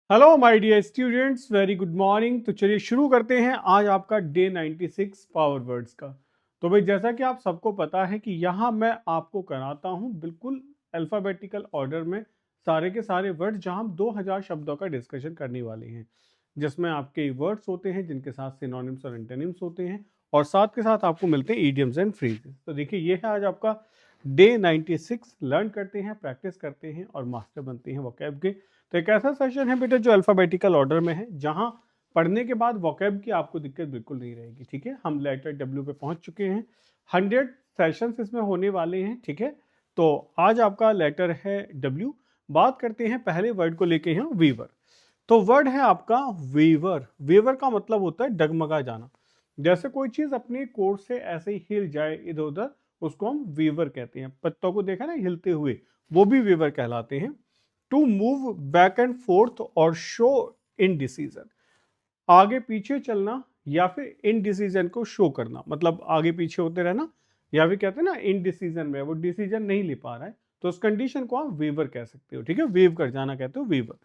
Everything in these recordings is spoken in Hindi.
Hello my dear students, very good morning. तो चलिए शुरू करते हैं आज आपका डे 96 पावर वर्ड्स का। तो भाई जैसा कि आप सबको पता है कि यहाँ मैं आपको कराता हूँ बिल्कुल अल्फ़ाबेटिकल ऑर्डर में सारे के सारे वर्ड्स, जहाँ हम 2000 शब्दों का डिस्कशन करने वाले हैं, जिसमें आपके वर्ड्स होते हैं जिनके साथ सिनोनिम्स और एंटोनिम्स होते हैं, और साथ के साथ आपको मिलते हैं ईडियम्स एंड फ्रेजेस। तो देखिए ये है आज आपका डे 96। लर्न करते हैं, प्रैक्टिस करते हैं और मास्टर बनते हैं वोकैब के। तो एक ऐसा सेशन है बेटा जो अल्फाबेटिकल ऑर्डर में है, जहां पढ़ने के बाद वोकैब की आपको दिक्कत बिल्कुल नहीं रहेगी। ठीक है, हम लेटर डब्ल्यू पे पहुंच चुके हैं। 100 सेशंस इसमें होने वाले हैं। ठीक है, तो आज आपका लेटर है डब्ल्यू। बात करते हैं पहले वर्ड को लेके हैं, वीवर। तो वर्ड है आपका वीवर। वीवर का मतलब होता है डगमगा जाना। जैसे कोई चीज अपने कोर्स से ऐसे ही हिल जाए इधर उधर, उसको हम वीवर कहते हैं। पत्तों को देखा ना हिलते हुए, वो भी वीवर कहलाते हैं। To move back and forth और शो इनडिसीजन, आगे पीछे चलना या फिर इनडिसीजन को शो करना, मतलब आगे पीछे होते रहना, या फिर कहते हैं ना इनडिसीजन में वो डिसीजन नहीं ले पा रहा है, तो उस कंडीशन को आप वेवर कह सकते हो। ठीक है, वेव कर जाना कहते हो वेवर।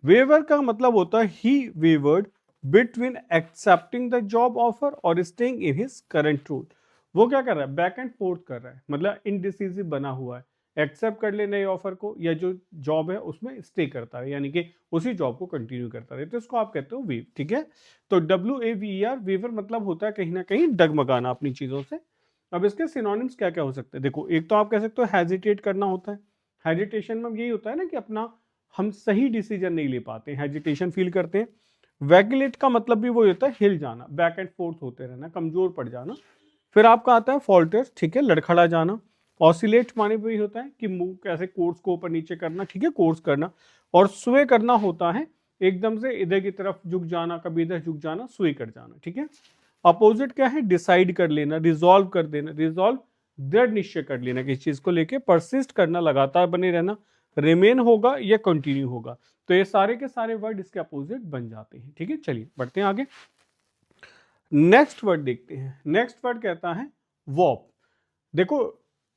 वेवर का मतलब होता है he wavered between accepting the job offer और staying in his current role. वो क्या कर रहा है, बैक एंड फोर्थ कर रहा है, मतलब इनडिसिसिव बना हुआ है। एक्सेप्ट कर ले नए ऑफर को, या जो जॉब है उसमें स्टे करता है, यानी कि उसी जॉब को कंटिन्यू करता रहे, तो इसको आप कहते हो वेव। ठीक है, तो WAVER वेवर मतलब होता है कहीं ना कहीं डगमगाना अपनी चीजों से। अब इसके सिनोनिम्स क्या क्या हो सकते हैं, देखो एक तो आप कह सकते हो हेजिटेट करना होता है। हेजिटेशन में यही होता है ना कि अपना हम सही डिसीजन नहीं ले पाते, हेजिटेशन फील करते हैं। वैगिलेट का मतलब भी वो होता है हिल जाना, बैक एंड फोर्थ होते रहना, कमजोर पड़ जाना। फिर आपका आता है फॉल्टर, ठीक है, लड़खड़ा जाना। ऑसिलेट माने भी होता है कि मुंह कैसे कोर्स को ऊपर नीचे करना, ठीक है, कोर्स करना। और स्वे करना होता है एकदम से इधर की तरफ झुक जाना, कभी इधर झुक जाना, स्वे कर जाना। ठीक है, अपोजिट क्या है, डिसाइड कर लेना, रिजॉल्व कर देना। रिजॉल्व दृढ़ निश्चय कर लेना किसी चीज को लेके, परसिस्ट करना, लगातार बने रहना, रिमेन होगा या कंटिन्यू होगा। तो ये सारे के सारे वर्ड इसके अपोजिट बन जाते हैं। ठीक है, चलिए बढ़ते हैं आगे। नेक्स्ट वर्ड देखते हैं। नेक्स्ट वर्ड कहता है वॉप। देखो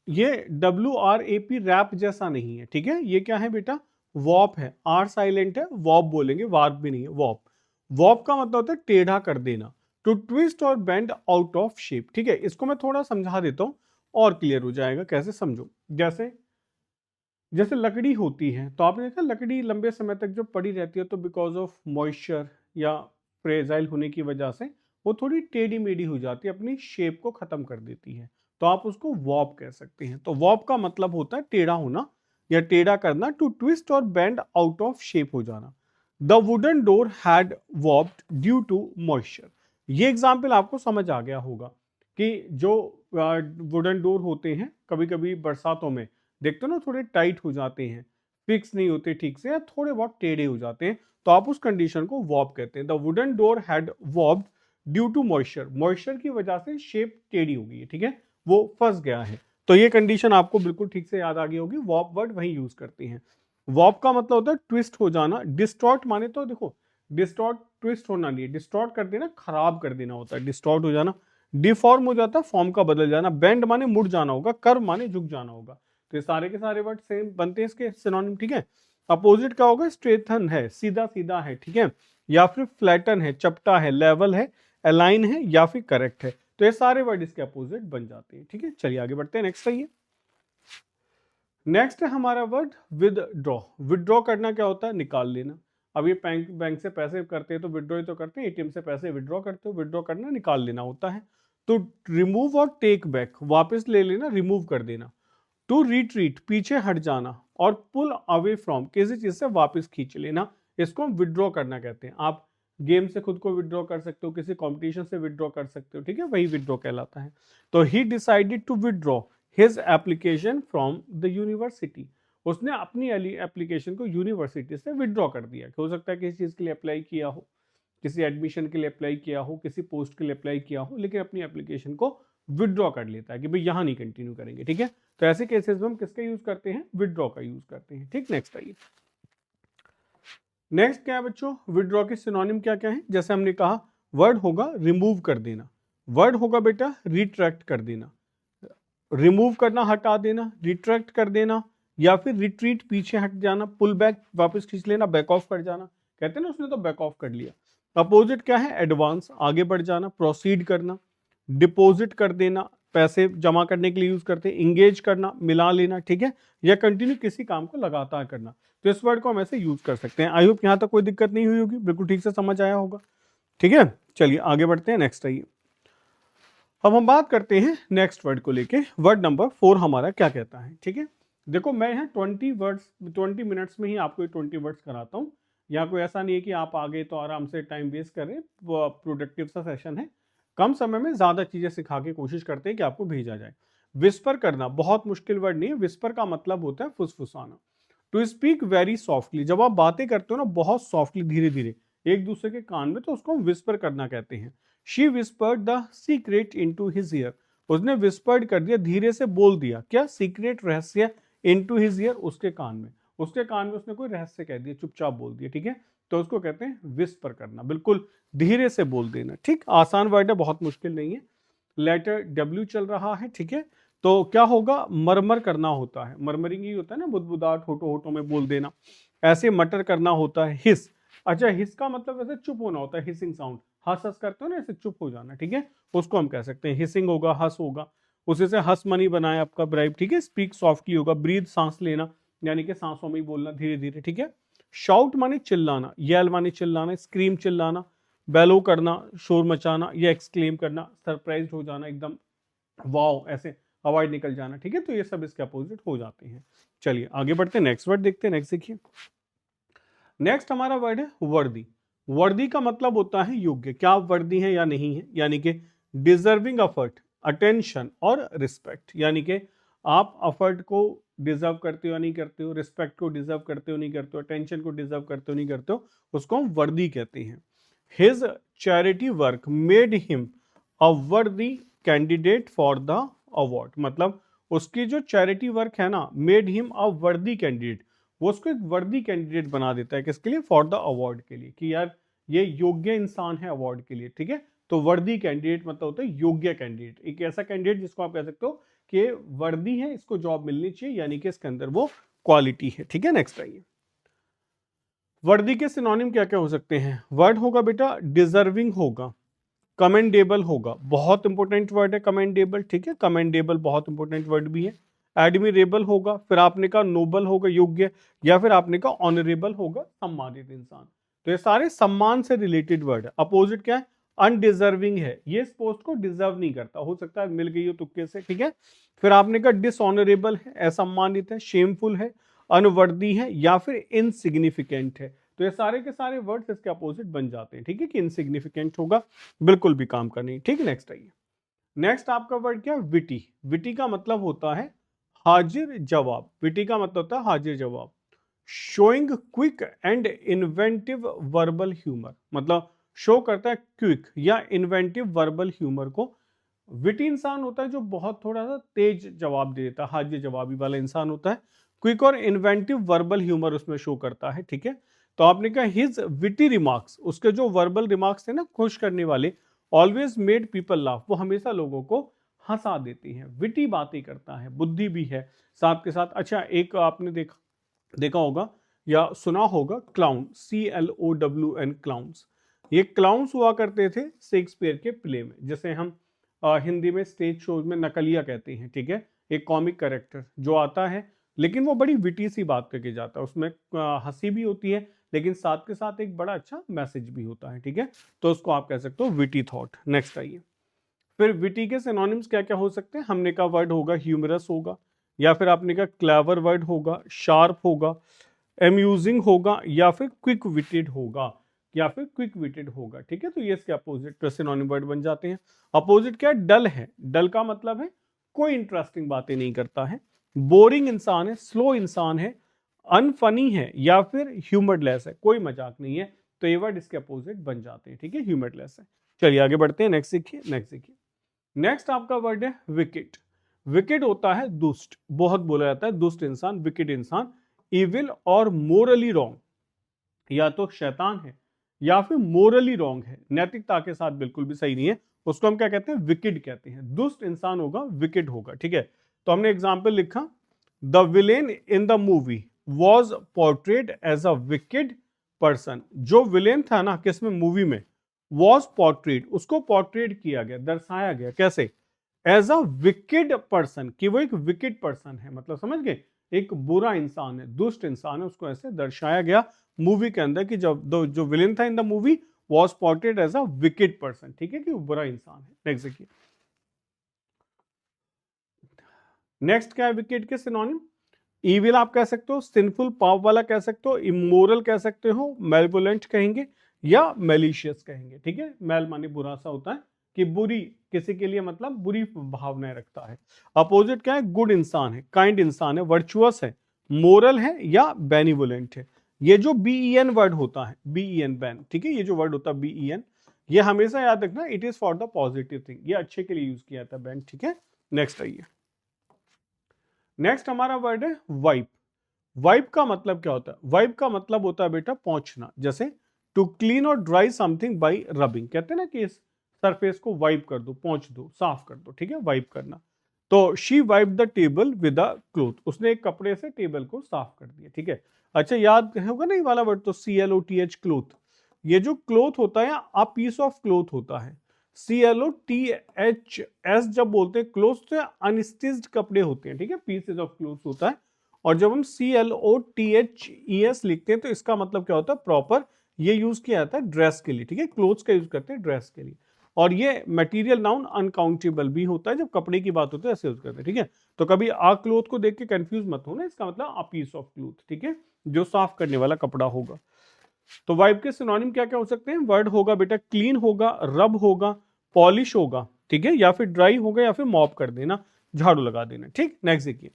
ये WRAP रैप जैसा नहीं है। ठीक है, ये क्या है बेटा, वॉप है। आर साइलेंट है, वॉप बोलेंगे, वार्प भी नहीं है, वॉप। वॉप का मतलब होता है टेढ़ा कर देना, टू ट्विस्ट और बेंड आउट ऑफ शेप। ठीक है, इसको मैं थोड़ा समझा देता हूं और क्लियर हो जाएगा। कैसे समझो, जैसे जैसे लकड़ी होती है, तो आपने देखा लकड़ी लंबे समय तक जो पड़ी रहती है, तो बिकॉज ऑफ मॉइस्चर या प्रेजाइल होने की वजह से वो थोड़ी टेढ़ी मेढ़ी हो जाती है, अपनी शेप को खत्म कर देती है। तो आप उसको वॉप कह सकते हैं। तो वॉप का मतलब होता है टेढ़ा होना या टेढ़ा करना, टू ट्विस्ट और बेंड आउट ऑफ शेप हो जाना। The wooden door had warped due to moisture. ये एग्जाम्पल आपको समझ आ गया होगा कि जो वुडन डोर होते हैं, कभी कभी बरसातों में देखते हो ना, थोड़े टाइट हो जाते हैं, फिक्स नहीं होते ठीक से, या थोड़े बहुत टेढ़े हो जाते हैं, तो आप उस कंडीशन को वॉर्प कहते हैं। The wooden door had warped due to moisture. Moisture की वजह से शेप टेढ़ी हो गई है, ठीक है, वो फंस गया है। तो ये कंडीशन आपको बिल्कुल ठीक से याद आ गई होगी। वॉर्प वर्ड वही यूज करते हैं। वॉर्प का मतलब होता है ट्विस्ट हो जाना। डिस्टॉर्ट माने तो देखो, डिस्टॉर्ट ट्विस्ट होना नहीं है, डिस्टॉर्ट कर देना, खराब कर देना होता है डिस्टॉर्ट हो जाना। डिफॉर्म हो जाता है, फॉर्म का बदल जाना। बेंड माने मुड़ जाना होगा, कर्व माने झुक जाना होगा। तो ये सारे के सारे वर्ड सेम बनते हैं इसके सिनोनिम। ठीक है, अपोजिट क्या होगा, स्ट्रेथन है, सीधा सीधा है, ठीक है, या फिर फ्लैटन है, चपटा है, लेवल है, अलाइन है, या फिर करेक्ट है। तो ये सारे वर्ड इसके अपोजिट बन जाते हैं। ठीक है, चलिए आगे बढ़ते हैं। नेक्स्ट आइए। नेक्स्ट है हमारा वर्ड विदड्रॉ। विदड्रॉ करना क्या होता है, निकाल लेना। अब ये बैंक से पैसे करते हैं तो विदड्रॉ ही तो करते हैं, एटीएम से पैसे विदड्रॉ करते हो, विदड्रॉ करना निकाल लेना होता है। तो रिमूव और टेक बैक, वापस ले लेना, रिमूव कर देना। टू रिट्रीट, पीछे हट जाना। और पुल अवे फ्रॉम, किसी चीज से वापस खींच लेना, इसको हम विदड्रॉ करना कहते हैं। आप गेम से खुद को विदड्रॉ कर सकते हो, किसी कंपटीशन से विदड्रॉ कर सकते हो, ठीक है, वही विदड्रॉ कहलाता है। तो he decided to withdraw his application from the university. उसने अपनी एप्लीकेशन को यूनिवर्सिटी से विदड्रॉ कर दिया। हो सकता है किसी चीज के लिए अप्लाई किया हो, किसी एडमिशन के लिए अप्लाई किया हो, किसी पोस्ट के लिए अप्लाई किया हो, लेकिन अपनी एप्लीकेशन को विदड्रॉ कर लेता है कि भाई यहां नहीं कंटिन्यू करेंगे। ठीक है, तो ऐसे केसेस में हम किसका यूज करते हैं, विदड्रॉ का यूज करते हैं। ठीक, नेक्स्ट आइए। नेक्स्ट क्या है बच्चों, विदड्रॉ के सिनोनिम क्या क्या है। जैसे हमने कहा, वर्ड होगा रिमूव कर देना, वर्ड होगा बेटा रिट्रैक्ट कर देना। रिमूव करना, हटा देना, रिट्रैक्ट कर देना, या फिर रिट्रीट, पीछे हट जाना, पुल बैक, वापस खींच लेना, बैक ऑफ कर जाना। कहते हैं ना उसने तो बैक ऑफ कर लिया। अपोजिट क्या है? एडवांस, आगे बढ़ जाना, प्रोसीड करना, डिपॉजिट कर देना, पैसे जमा करने के लिए यूज करते हैं, इंगेज करना, मिला लेना, ठीक है, या कंटिन्यू किसी काम को लगातार करना। तो इस वर्ड को हम ऐसे यूज कर सकते हैं। आई होप यहाँ तक कोई दिक्कत नहीं हुई होगी, बिल्कुल ठीक से समझ आया होगा। ठीक है, चलिए आगे बढ़ते हैं, नेक्स्ट आइए। अब हम बात करते हैं नेक्स्ट वर्ड को लेके। वर्ड नंबर 4 हमारा क्या कहता है? ठीक है, देखो मैं यहाँ 20 मिनट्स में ही आपको 20 वर्ड्स कराता हूँ। यहाँ कोई ऐसा नहीं है कि आप आगे तो आराम से टाइम वेस्ट कर रहे हैं, वो प्रोडक्टिव सा सेशन है। कम समय में ज्यादा चीजें सिखा के कोशिश करते हैं कि आपको भेजा जाए। विस्पर करना बहुत मुश्किल वर्ड नहीं है। विस्पर का मतलब होता है फुसफुसाना। टू स्पीक वेरी सॉफ्टली, जब आप बातें करते हो ना बहुत सॉफ्टली, धीरे धीरे एक दूसरे के कान में, तो उसको हम विस्पर करना कहते हैं। She whispered the secret into his year, उसने विस्पर्ड कर दिया, धीरे से बोल दिया क्या? सीक्रेट, रहस्य, इनटू हिज ईयर, उसके कान में। उसके कान में उसने कोई रहस्य कह दिया, चुपचाप बोल दिया, ठीक है, तो उसको कहते हैं विस्पर करना, बिल्कुल धीरे से बोल देना। ठीक, आसान वर्ड है, बहुत मुश्किल नहीं है। लेटर डब्ल्यू चल रहा है, ठीक है, तो क्या होगा? मरमर करना होता है, मरमरिंग ही होता है ना, बुदबुदाहट, होठों होठों में बोल देना। ऐसे मटर करना होता है, हिस। अच्छा, हिस का मतलब वैसे चुप होना होता है, हिसिंग साउंड, हंस हंस करते हो ना, ऐसे चुप हो जाना, ठीक है, उसको हम कह सकते हैं हिसिंग होगा, हंस होगा। उसी से हंस मनी बनाए आपका ब्राइब, ठीक है। स्पीक सॉफ्टली होगा, ब्रीथ सांस लेना, यानी कि सांसों में ही बोलना धीरे धीरे, ठीक है। शाउट माने चिल्लाना, येल माने चिल्लाना, स्क्रीम चिल्लाना, बेलो करना, शोर मचाना, या एक्सक्लेम करना, सरप्राइज हो जाना, एकदम वाओ, ऐसे आवाज निकल जाना, ठीक है, तो ये सब इसके अपोजिट हो जाते हैं। चलिए आगे बढ़ते हैं, नेक्स्ट वर्ड देखते हैं। नेक्स्ट देखिए, नेक्स्ट हमारा वर्ड है वर्दी। वर्दी का मतलब होता है योग्य, क्या आप वर्दी हैं या नहीं है, यानी कि डिजर्विंग एफर्ट, अटेंशन और रिस्पेक्ट, यानी कि आप एफर्ट को डिजर्व करते हो या नहीं करते हो, रिस्पेक्ट को डिजर्व करते हो नहीं करते हो, अटेंशन को डिजर्व करते हो नहीं करते हो, उसको हम वर्दी कहते हैं। His charity work made him a वर्दी कैंडिडेट फॉर द अवार्ड, मतलब उसकी जो चैरिटी वर्क है ना, मेड हिम अ वर्दी कैंडिडेट, वो उसको एक वर्दी कैंडिडेट बना देता है, किसके लिए? फॉर द अवार्ड के लिए, कि यार ये योग्य इंसान है अवार्ड के लिए, ठीक है। तो वर्दी कैंडिडेट मतलब होता है योग्य कैंडिडेट, एक ऐसा कैंडिडेट जिसको आप कह सकते हो कि वर्दी है, इसको जॉब मिलनी चाहिए, यानी कि इसके अंदर वो क्वालिटी है, ठीक है। नेक्स्ट आइए, वर्दी के सिनोनिम क्या क्या हो सकते हैं? वर्ड होगा बेटा डिजर्विंग होगा, कमेंडेबल होगा, बहुत इंपॉर्टेंट वर्ड है कमेंडेबल, ठीक है, कमेंडेबल बहुत इंपॉर्टेंट वर्ड भी है। एडमिरेबल होगा, फिर आपने कहा नोबल होगा, योग्य, या फिर आपने कहा ऑनरेबल होगा, सम्मानित इंसान। तो ये सारे सम्मान से रिलेटेड वर्ड है। अपोजिट क्या है? अनडिजर्विंग है, ये इस पोस्ट को डिजर्व नहीं करता, हो सकता है मिल गई हो तुक्के से, ठीक है। फिर आपने कहा डिसऑनरेबल है, असम्मानित है, शेमफुल है, अनवर्दी है, या फिर इनसिग्निफिकेंट है। तो ये सारे के सारे वर्ड्स इसके अपोजिट बन जाते हैं, ठीक है, कि इनसिग्निफिकेंट होगा, बिल्कुल भी काम का नहीं, ठीक है। नेक्स्ट आइए, नेक्स्ट आपका वर्ड क्या है? विटी। विटी का मतलब होता है हाजिर जवाब, विटी का मतलब होता है हाजिर जवाब। Showing quick and inventive verbal humour, मतलब शो करता है क्विक या इन्वेंटिव वर्बल ह्यूमर को। विटी इंसान होता है जो बहुत थोड़ा सा तेज जवाब दे देता है, हाजिर जवाबी वाला इंसान होता है। क्विक और इन्वेंटिव वर्बल ह्यूमर उसमें शो करता है, ठीक है। तो आपने कहा हिज विटी रिमार्क्स, उसके जो वर्बल रिमार्क्स थे ना खुश करने वाले, ऑलवेज मेड पीपल लाफ, वो हमेशा लोगों को हंसा देती हैं। विटी बातें करता है, बुद्धि भी है साथ के साथ। अच्छा, एक आपने देखा होगा या सुना होगा क्लाउन, CLOWN, क्लाउन्स। ये क्लाउन्स हुआ करते थे शेक्सपियर के प्ले में, जैसे हम हिंदी में स्टेज शोज में नकलिया कहते हैं, ठीक है। एक कॉमिक कैरेक्टर जो आता है, लेकिन वो बड़ी विटी सी बात करके जाता है, उसमें हंसी भी होती है, लेकिन साथ के साथ एक बड़ा अच्छा मैसेज भी होता है, ठीक है। तो उसको आप कह सकते हो विटी थॉट। नेक्स्ट आइए, फिर विटी के सिनोनिम्स क्या क्या हो सकते हैं? हमने कहा वर्ड होगा ह्यूमरस होगा, या फिर आपने कहा क्लेवर वर्ड होगा, शार्प होगा, एम्यूजिंग होगा, या फिर क्विक विटेड होगा, या फिर क्विक विटेड होगा, ठीक है। तो ये इसके अपोजिट सिनोनिम वर्ड बन जाते हैं। अपोजिट क्या है? डल है, डल का मतलब है कोई इंटरेस्टिंग बातें नहीं करता है, बोरिंग इंसान है, स्लो इंसान है, अनफनी है, या फिर ह्यूमरलेस है, कोई मजाक नहीं है। तो ये वर्ड इसके अपोजिट बन जाते हैं, ठीक है, ह्यूमरलेस है। चलिए आगे बढ़ते हैं, नेक्स्ट देखिए, नेक्स्ट देखिए। नेक्स्ट आपका वर्ड है विकेट। विकेट होता है दुष्ट, बहुत बोला जाता है दुष्ट इंसान, विकेट इंसान। इविल और मोरली रॉन्ग, या तो शैतान है या फिर मोरली रॉन्ग है, नैतिकता के साथ बिल्कुल भी सही नहीं है, उसको हम क्या कहते हैं? विकेट कहते हैं। दुष्ट इंसान होगा, विकेट होगा, ठीक है। तो हमने एग्जाम्पल लिखा, the villain in the movie was portrayed as a wicked person, जो विलेन था ना किसमें, मूवी में, वॉज पोर्ट्रेट, उसको पोर्ट्रेट किया गया, दर्शाया गया, कैसे, एज अ विकेड पर्सन, कि वो एक विकेड पर्सन है, मतलब समझ गए, एक बुरा इंसान है, दुष्ट इंसान है, उसको ऐसे दर्शाया गया मूवी के अंदर कि जब जो विलेन था in the movie was portrayed as a wicked person, ठीक है, कि वो बुरा इंसान है। नेक्स्ट देखिए, नेक्स्ट क्या है विकेड के सिनोनिम, ईविल आप कह सकते हो, सिंफुल पाप वाला कह सकते हो, इमोरल कह सकते हो, मेलेवोलेंट कहेंगे या मेलिशियस कहेंगे, ठीक है, मेल माने बुरा सा होता है कि बुरी, किसी के लिए मतलब बुरी भावनाएं रखता है। अपोजिट क्या है, गुड इंसान है, काइंड इंसान है, वर्चुअस है, मोरल है या बेनिवोलेंट है। ये जो बीईएन वर्ड होता है, बीईएन बैन, ठीक है, ये जो वर्ड होता है बीईएन, ये हमेशा याद रखना, it is for the positive thing, ये अच्छे के लिए यूज किया जाता है बैन, ठीक है। नेक्स्ट आइए, नेक्स्ट हमारा वर्ड है वाइप। वाइप का मतलब क्या होता है, वाइप का मतलब होता है बेटा पहुंचना, जैसे टू क्लीन और ड्राई समथिंग बाई रबिंग, कहते हैं ना कि इस सरफेस को वाइप कर दो, पहुंच दो, साफ कर दो, ठीक है, वाइप करना। तो she wipe the table with a cloth, उसने एक कपड़े से टेबल को साफ कर दिया, ठीक है। अच्छा याद होगा ना ये वाला वर्ड, तो CLOTH, क्लोथ, ये जो क्लोथ होता है अ पीस ऑफ क्लोथ होता है। CLOTHS जब बोलते हैं क्लोथ से अनस्टिच्ड कपड़े होते हैं, ठीक है, पीसेज ऑफ क्लोथ होता है। और जब हम CLOTHES लिखते हैं तो इसका मतलब क्या होता है, प्रॉपर, ये यूज किया जाता है ड्रेस के लिए, ठीक है, क्लोथ्स का यूज करते हैं ड्रेस के लिए। और ये मटेरियल नाउन अनकाउंटेबल भी होता है, जब कपड़े की बात होती है ऐसे यूज करते हैं, ठीक है। तो कभी आ क्लोथ को देख के कंफ्यूज मत होना, इसका मतलब अ पीस ऑफ क्लोथ, ठीक है, जो साफ करने वाला कपड़ा होगा। तो वाइप के सिनोनिम क्या क्या हो सकते हैं, वर्ड होगा बेटा क्लीन होगा, रब होगा, पॉलिश होगा, ठीक है, या फिर ड्राई होगा, या फिर मॉप कर देना, झाड़ू लगा देना, ठीक। नेक्स्ट देखिए,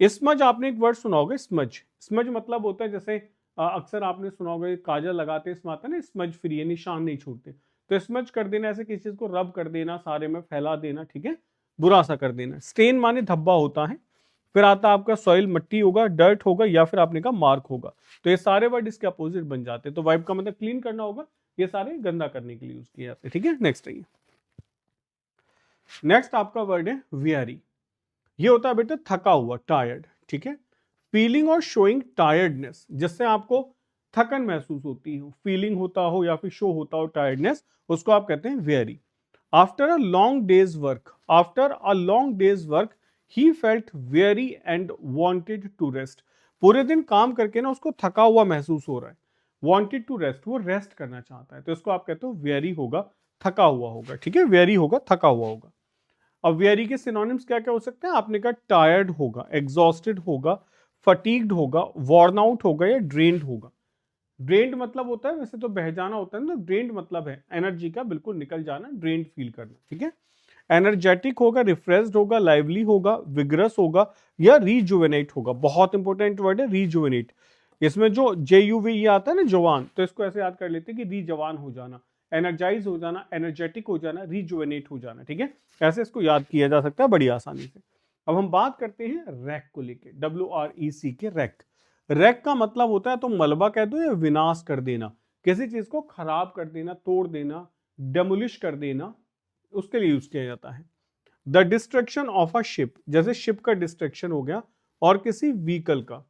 स्मज, आपने एक वर्ड सुना होगा स्मज। स्मज मतलब होता है जैसे अक्सर आपने सुना होगा काजल लगाते इसमें आता है ना स्मज फ्री है, निशान नहीं छूटते, तो स्मज कर देना, ऐसे किसी चीज को रब कर देना, सारे में फैला देना, ठीक है, बुरा सा कर देना। स्टेन माने धब्बा होता है। फिर आता है आपका सॉइल, मट्टी होगा, डर्ट होगा, या फिर आपने कहा मार्क होगा। तो ये सारे वर्ड इसके अपोजिट बन जाते हैं। तो वाइप का मतलब क्लीन करना होगा, ये सारे गंदा करने के लिए यूज किए जाते हैं, ठीक है। नेक्स्ट आइए, नेक्स्ट आपका वर्ड है वियरी। ये होता है बेटा थका हुआ, टायर्ड, ठीक है। फीलिंग और शोइंग टायर्डनेस, जिससे आपको थकन महसूस होती हो, फीलिंग होता हो या फिर शो होता हो टायर्डनेस, उसको आप कहते हैं weary. After a long day's work, after a long day's work he felt weary and wanted to rest. पूरे दिन काम करके ना उसको थका हुआ महसूस हो रहा है, वांटेड टू रेस्ट, वो रेस्ट करना चाहता है, तो इसको आप कहते हो वेरी होगा, थका हुआ होगा, ठीक है, वेरी होगा, थका हुआ होगा। अब वेरी के सिनोनिम्स क्या क्या हो सकते हैं, आपने कहा टायर्ड होगा, एग्जॉस्टेड होगा, फटीग्ड होगा, वॉर्न आउट होगा, या ड्रेन्ड होगा। ड्रेन्ड मतलब होता है, वैसे तो बह जाना होता है ना, ड्रेन्ड मतलब है एनर्जी का बिल्कुल निकल जाना, ड्रेन्ड फील करना, ठीक है। एनर्जेटिक होगा, रिफ्रेश्ड होगा, लाइवली होगा, विग्रस होगा, या रिजुवेनेट होगा। बहुत इंपॉर्टेंट वर्ड है रिजुवेनेट। इसमें जो JUVE आता है ना जवान, तो इसको ऐसे याद कर लेते हैं कि री जवान हो जाना, एनर्जाइज हो जाना, एनर्जेटिक हो जाना, रिजुवेनेट हो जाना, ठीक है। ऐसे इसको याद किया जा सकता है बड़ी आसानी से। अब हम बात करते हैं रैक को लेके, WREC के रैक। रैक का मतलब होता है तो मलबा कह दो या विनाश कर देना, किसी चीज को खराब कर देना, तोड़ देना, डेमोलिश कर देना, उसके लिए यूज किया जाता है। The destruction of a ship, जैसे शिप का डिस्ट्रक्शन हो गया, और किसी व्हीकल का।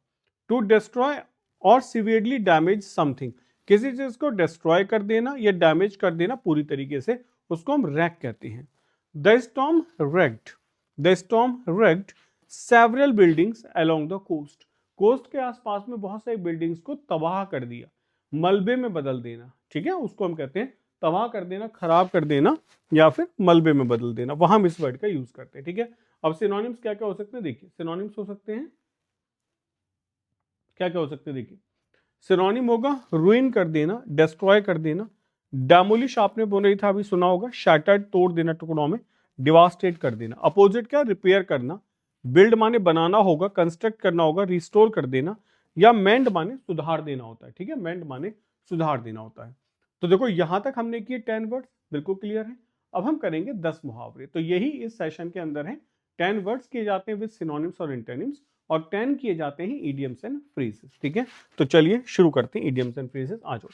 टू डिस्ट्रॉय और सिवियरली डैमेज समथिंग, किसी चीज को डिस्ट्रॉय कर देना या डैमेज कर देना पूरी तरीके से, उसको हम रैक कहते हैं। The storm wrecked, the storm wrecked several buildings along the coast, coast के आसपास में बहुत सारी बिल्डिंग्स को तबाह कर दिया, मलबे में बदल देना, ठीक है, उसको हम कहते हैं तबाह कर देना, खराब कर देना, या फिर मलबे में बदल देना, वहां हम इस वर्ड का यूज करते हैं, ठीक है। अब सिनोनिम्स क्या क्या हो सकते हैं, देखिए सिनोनिम्स हो सकते हैं, क्या क्या हो सकते हैं, देखिए सिनोनिम होगा रुइन कर देना, डिस्ट्रॉय कर देना, डेमोलिश आपने बोला ही था अभी सुना होगा, शैटर्ड तोड़ देना टुकड़ों में, डिवास्टेट कर देना। अपोजिट क्या, रिपेयर करना, बिल्ड माने बनाना होगा, कंस्ट्रक्ट करना होगा, रिस्टोर कर देना, या मेंड माने सुधार देना होता है, ठीक है, मेंड माने सुधार देना होता है। तो देखो यहां तक हमने किए 10 वर्ड्स, बिल्कुल क्लियर है। अब हम करेंगे 10 मुहावरे, तो यही इस सेशन के अंदर है। 10 वर्ड्स किए जाते हैं विद सिनोनिम्स और एंटोनिम्स, और 10 किए जाते हैं इडियम्स एंड फ्रेजेस, ठीक है। तो चलिए शुरू करते हैं इडियम्स एंड फ्रेजेस, आ जाओ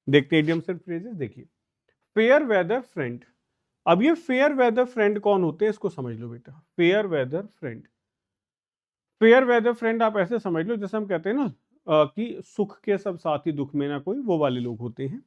देखते हैं इडियम्स एंड फ्रेजेस। देखिए फेयर वेदर फ्रेंड, अब ये फेयर वेदर फ्रेंड कौन होते हैं इसको समझ लो बेटा। Fair weather friend, fair weather friend आप ऐसे समझ लो जैसे हम कहते हैं ना कि सुख के सब साथी दुख में ना कोई, वो वाले लोग होते हैं।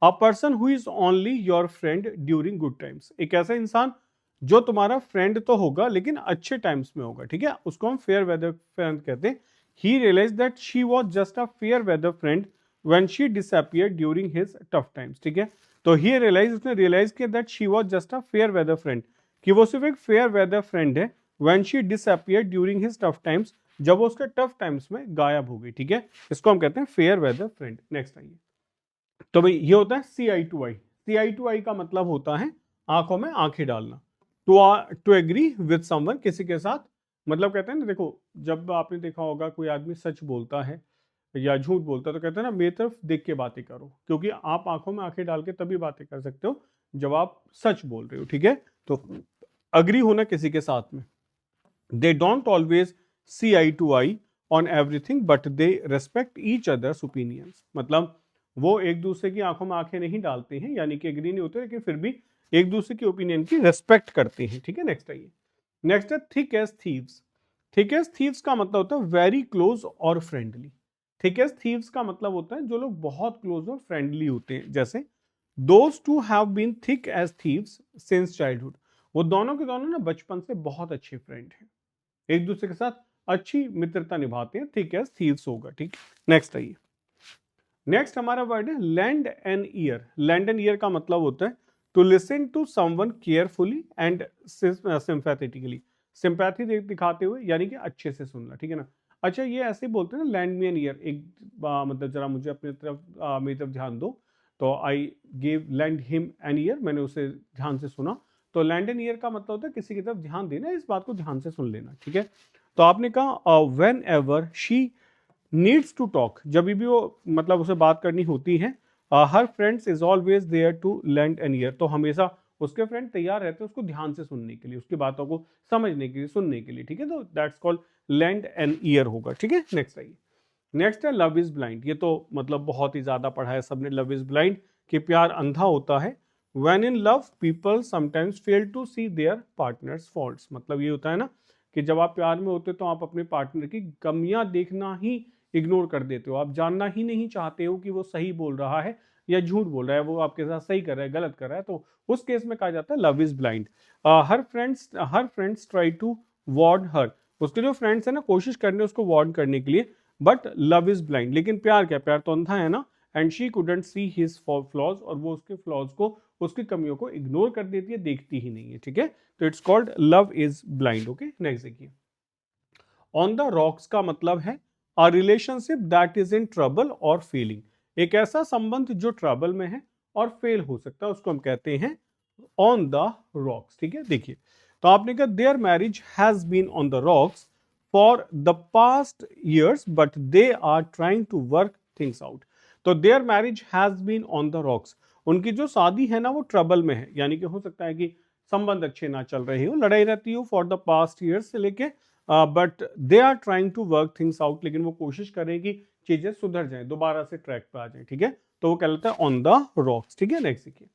A person who is only your friend during good times, एक ऐसा इंसान जो तुम्हारा फ्रेंड तो होगा लेकिन अच्छे टाइम्स में होगा, ठीक है, उसको हम फेयर वेदर फ्रेंड कहते हैं। He realize that she was just a fair weather friend when she disappear during his tough times, ठीक है। तो ही रियलाइज, उसने रियलाइज किया that she was just a fair weather friend, कि वो सिर्फ एक फेयर वेदर फ्रेंड है, when she disappear during his tough times, जब वो उसके टफ टाइम्स में गायब हो गई, ठीक है। इसको हम कहते हैं फेयर वेदर फ्रेंड। नेक्स्ट आइए, तो भाई ये होता है सी eye to I. C eye to आई का मतलब होता है आंखों में आंखें डालना। टू एग्री विद समवन, किसी के साथ, मतलब कहते हैं ना, देखो जब आपने देखा होगा कोई आदमी सच बोलता है या झूठ बोलता है तो कहते हैं ना मेरी तरफ देख के बातें करो, क्योंकि आप आंखों में आंखें डाल के तभी बातें कर सकते हो जब आप सच बोल रहे हो, ठीक है। तो अग्री होना किसी के साथ में। They don't always see eye to eye on everything but they respect each others opinions, मतलब वो एक दूसरे की आंखों में आंखें नहीं डालते हैं, यानी कि एग्री नहीं होते, लेकिन फिर भी एक दूसरे की ओपिनियन की रेस्पेक्ट करते हैं, ठीक है। नेक्स्ट आइए, नेक्स्ट है thick as thieves. Thick as thieves का मतलब होता है वेरी क्लोज और फ्रेंडली। थिक एज थीव्स का मतलब होता है जो लोग बहुत क्लोज और फ्रेंडली होते हैं, जैसे those two have been thick as thieves since childhood, वो दोनों के दोनों ना बचपन से बहुत अच्छे फ्रेंड हैं, एक दूसरे के साथ अच्छी मित्रता निभाते हैं, थिक एज थीव्स होगा, ठीक। नेक्स्ट आइए, नेक्स्ट हमारा वर्ड है lend an ear. Lend an ear का मतलब होता है to listen to someone carefully and sympathetically, sympathy दिखाते हुए, यानी कि अच्छे से सुनना, ठीक है ना। अच्छा, ये ऐसे ही बोलते हैं ना लैंड मी एन ईयर, एक मतलब जरा मुझे अपनी तरफ मेरी तरफ ध्यान दो, तो I give land him an year, मैंने उसे ध्यान से सुना। तो लैंड एन ईयर का मतलब होता है किसी की तरफ ध्यान देना, इस बात को ध्यान से सुन लेना, ठीक है। तो आपने कहा whenever she needs to talk, जब भी वो मतलब उसे बात करनी होती है, her friends is always there to lend an ear, तो हमेशा उसके फ्रेंड तैयार रहते हैं उसको ध्यान से सुनने के लिए, उसकी बातों को समझने के लिए, सुनने के लिए, ठीक है। तो that's called lend an ear होगा, ठीक है। नेक्स्ट आइए, नेक्स्ट है लव इज ब्लाइंड। ये तो मतलब बहुत ही ज्यादा पढ़ा है सबने, लव इज ब्लाइंड, कि प्यार अंधा होता है। When in love people sometimes fail to see their partners faults, मतलब ये होता है ना कि जब आप प्यार में होते हो तो आप अपने पार्टनर की कमियां देखना ही इग्नोर कर देते हो, आप जानना ही नहीं चाहते हो कि वो सही बोल रहा है या झूठ बोल रहा है, वो आपके साथ सही कर रहा है गलत कर रहा है, तो उस केस में कहा जाता है love is blind. Her friends try to warn her, उसके जो फ्रेंड्स है ना कोशिश करने उसको वार्न करने के लिए, बट लव इज ब्लाइंड, लेकिन प्यार क्या, प्यार तो अंधा है ना। And she couldn't see his flaws, और वो उसके फ्लॉज को, उसकी कमियों को इग्नोर कर देती है, देखती ही नहीं है, ठीक है। तो it's called love is blind, okay. Next देखिए, ऑन द रॉक्स का मतलब है a relationship that is in trouble और फेलिंग, एक ऐसा संबंध जो ट्रबल में है और फेल हो सकता है, उसको हम कहते हैं ऑन द रॉक्स, ठीक है। देखिए, तो आपने कहा their marriage has been on the rocks for the past years but they are trying to work things out. तो their marriage has been on the rocks, उनकी जो शादी है ना वो ट्रबल में है, यानी कि हो सकता है कि संबंध अच्छे ना चल रहे हो, लड़ाई रहती हो फॉर द पास्ट ईयर्स से लेके, but they are trying to work things out, लेकिन वो कोशिश करें कि चीजें सुधर जाएं, दोबारा से ट्रैक पे आ जाएं, ठीक है। तो वो कहलाता है ऑन द रॉक्स, ठीक है। नेक्स्ट देखिए,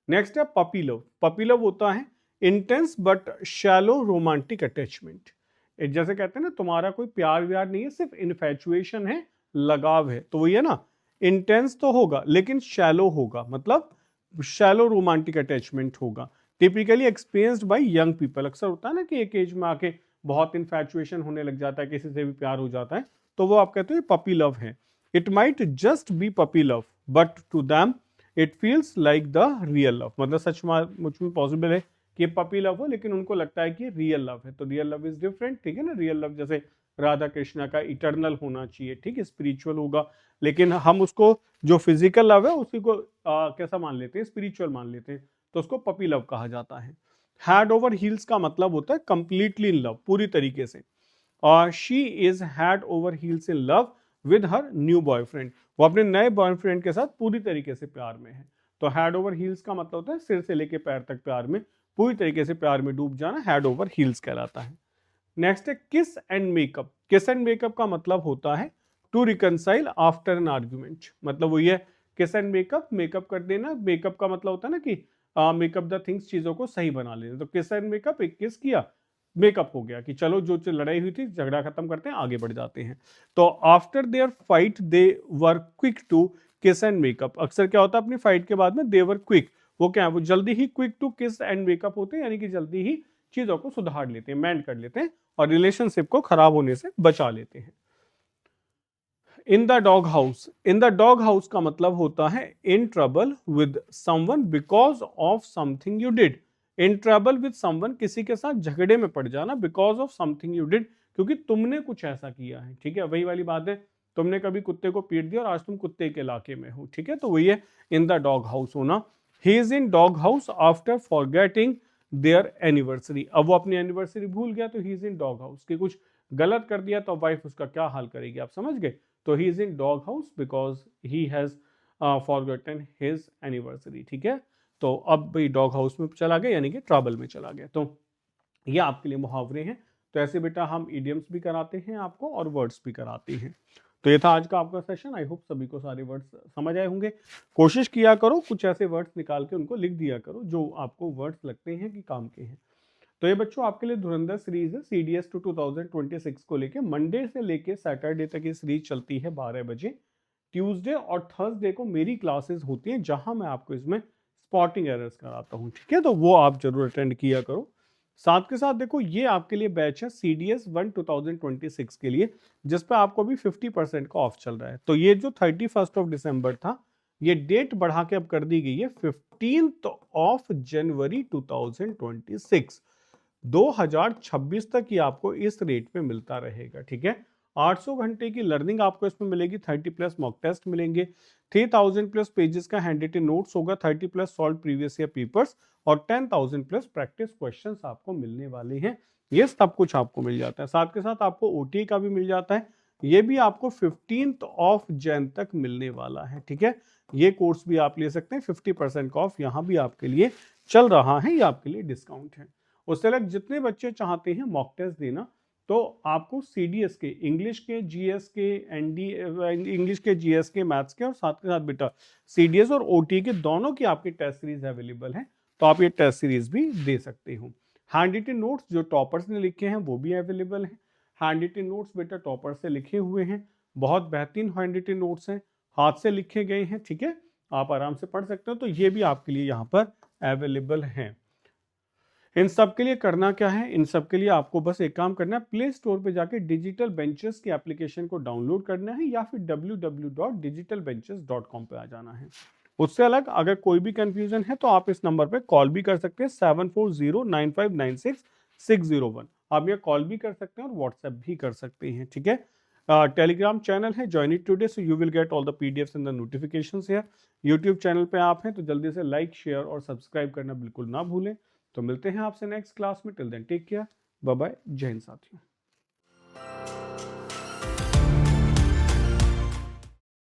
नेक्स्ट है पपी लव। पपी लव होता है intense but shallow romantic attachment, जैसे कहते हैं ना तुम्हारा कोई प्यार व्यार नहीं है, सिर्फ इन्फैचुएशन है, लगाव है, तो वही है ना, इंटेंस तो होगा लेकिन शैलो होगा, मतलब शैलो रोमांटिक अटैचमेंट होगा, typically experienced bye young people. अक्सर होता है ना कि एक एज में आके बहुत इन्फैचुएशन होने लग जाता है, किसी से भी प्यार हो जाता है, तो वो आप कहते हो पपी लव है। It might just be puppy love but to them it feels like the real love, मतलब सच मुझ में पॉसिबल है कि पपी लव हो लेकिन उनको लगता है कि रियल लव है, तो रियल लव इज डिफरेंट, ठीक है ना। रियल लव जैसे राधा कृष्णा का इटर्नल होना चाहिए, ठीक है, स्पिरिचुअल होगा, लेकिन हम उसको जो फिजिकल लव है उसी को कैसा मान लेते हैं, स्पिरिचुअल मान लेते हैं, तो उसको पपी लव कहा जाता है। हैड ओवर हील्स का मतलब होता है कंप्लीटली इन लव, पूरी तरीके से, और she is had over heels in love with her new boyfriend, वो अपने नए बॉयफ्रेंड के साथ पूरी तरीके से प्यार में है। तो हैड ओवर हील्स का मतलब होता है सिर से लेके पैर तक प्यार में, पूरी तरीके से प्यार में डूब जाना, हैड ओवर हील्स कहलाता है। नेक्स्ट है kiss and make up. Kiss and make up का मतलब होता है to reconcile after an argument, मतलब वो ये किस एंड मेकअप, मेकअप कर देना, मेकअप का मतलब होता है ना कि मेकअप द थिंग्स, चीजों को सही बना लेना, तो किस एंड मेकअप, एक किस किया मेकअप हो गया कि चलो जो लड़ाई हुई थी झगड़ा खत्म करते हैं, आगे बढ़ जाते हैं। तो after their fight they were quick to kiss and make up. अक्सर क्या होता है अपनी फाइट के बाद में दे वर क्विक, वो क्या है, वो जल्दी ही quick to kiss and makeup होते हैं, यानी कि जल्दी ही चीजों को सुधार लेते हैं, मेंड कर लेते हैं और रिलेशनशिप को खराब होने से बचा लेते हैं। In the dog house, in the dog house का मतलब होता है in trouble with someone because of something you did. In trouble with someone, किसी के साथ झगड़े में पड़ जाना, because of something you did, क्योंकि तुमने कुछ ऐसा किया है। ठीक है, वही वाली बात है, तुमने कभी कुत्ते को पीट दिया और आज तुम कुत्ते के इलाके में हो। ठीक है, तो वही है इन द डॉग हाउस होना। He is in dog house after forgetting their anniversary. अब वो अपनी एनिवर्सरी भूल गया, तो he is in dog house, कि कुछ गलत कर दिया तो वाइफ उसका क्या हाल करेगी, आप समझ गए। तो he is in dog house because he has forgotten his anniversary. ठीक है, तो अब भाई डॉग हाउस में चला गया, यानी कि ट्रबल में चला गया। तो ये आपके लिए मुहावरे हैं। तो ऐसे बेटा हम इडियम्स भी कराते हैं आपको और वर्ड्स भी कराते हैं। तो ये था आज का आपका सेशन। आई होप सभी को सारे वर्ड्स समझ आए होंगे। कोशिश किया करो कुछ ऐसे वर्ड्स निकाल के उनको लिख दिया करो जो आपको वर्ड्स लगते हैं कि काम के हैं। तो ये बच्चों आपके लिए धुरंधर सीरीज है, सीडीएस टू 2026 को लेके मंडे से लेके सैटरडे तक ये सीरीज चलती है 12 बजे। ट्यूसडे और थर्सडे को मेरी क्लासेस होती हैं जहां मैं आपको इसमें स्पॉटिंग एरर्स कराता हूं। ठीक है, तो वो आप जरूर अटेंड किया करो। साथ के साथ देखो ये आपके लिए बैच है सीडीएस 1 2026 के लिए, जिस पर आपको भी 50% का ऑफ चल रहा है। तो ये जो 31 दिसंबर था, ये डेट बढ़ा के अब कर दी गई है 15 जनवरी 2026। 2026 तक ये आपको इस रेट पे मिलता रहेगा। ठीक है, 800 घंटे की लर्निंग आपको इसमें मिलेगी, 30+ मॉक टेस्ट मिलेंगे, 3000+ पेजेस का हैंड रिटन नोट्स होगा, 30+ सॉल्व प्रीवियस ईयर पेपर्स और 10,000+ प्रैक्टिस क्वेश्चंस आपको मिलने वाले हैं। ये सब कुछ आपको मिल जाता है। साथ के साथ आपको ओटी का भी मिल जाता है, ये भी आपको 15 जन तक मिलने वाला है। ठीक है, ये कोर्स भी आप ले सकते हैं, 50% का ऑफ यहाँ भी आपके लिए चल रहा है, ये आपके लिए डिस्काउंट है। उससे अलग जितने बच्चे चाहते हैं मॉक टेस्ट देना, तो आपको सीडीएस के, इंग्लिश के, जीएस के, एनडी इंग्लिश के, जीएस के, मैथ्स के और साथ के साथ बेटा सीडीएस और ओटी के दोनों की आपकी टेस्ट सीरीज अवेलेबल है। तो आप ये टेस्ट सीरीज भी दे सकते हो। हैंड रिटन नोट्स जो टॉपर्स ने लिखे हैं वो भी अवेलेबल है। हैंड रिटन नोट्स बेटा टॉपर से लिखे हुए हैं, बहुत बेहतरीन हैंड रिटन नोट्स हैं, हाथ से लिखे गए हैं। ठीक है, आप आराम से पढ़ सकते हो। तो ये भी आपके लिए यहाँ पर अवेलेबल है। इन सब के लिए करना क्या है, इन सब के लिए आपको बस एक काम करना है, प्ले स्टोर पे जाके डिजिटल बेंचेस की एप्लीकेशन को डाउनलोड करना है या फिर www.digitalbenches.com पे आ जाना है। उससे अलग अगर कोई भी कंफ्यूजन है तो आप इस नंबर पे कॉल भी कर सकते हैं, 7409596601। आप ये कॉल भी कर सकते हैं और व्हाट्सएप भी कर सकते हैं। ठीक है, टेलीग्राम चैनल है, join it today so you will get all the PDFs and the notifications here. YouTube channel पे आप हैं तो जल्दी से लाइक, शेयर और सब्सक्राइब करना बिल्कुल ना भूलें। तो मिलते हैं आपसे नेक्स्ट क्लास में। Till then take care, bye bye, जय हिंद साथियों।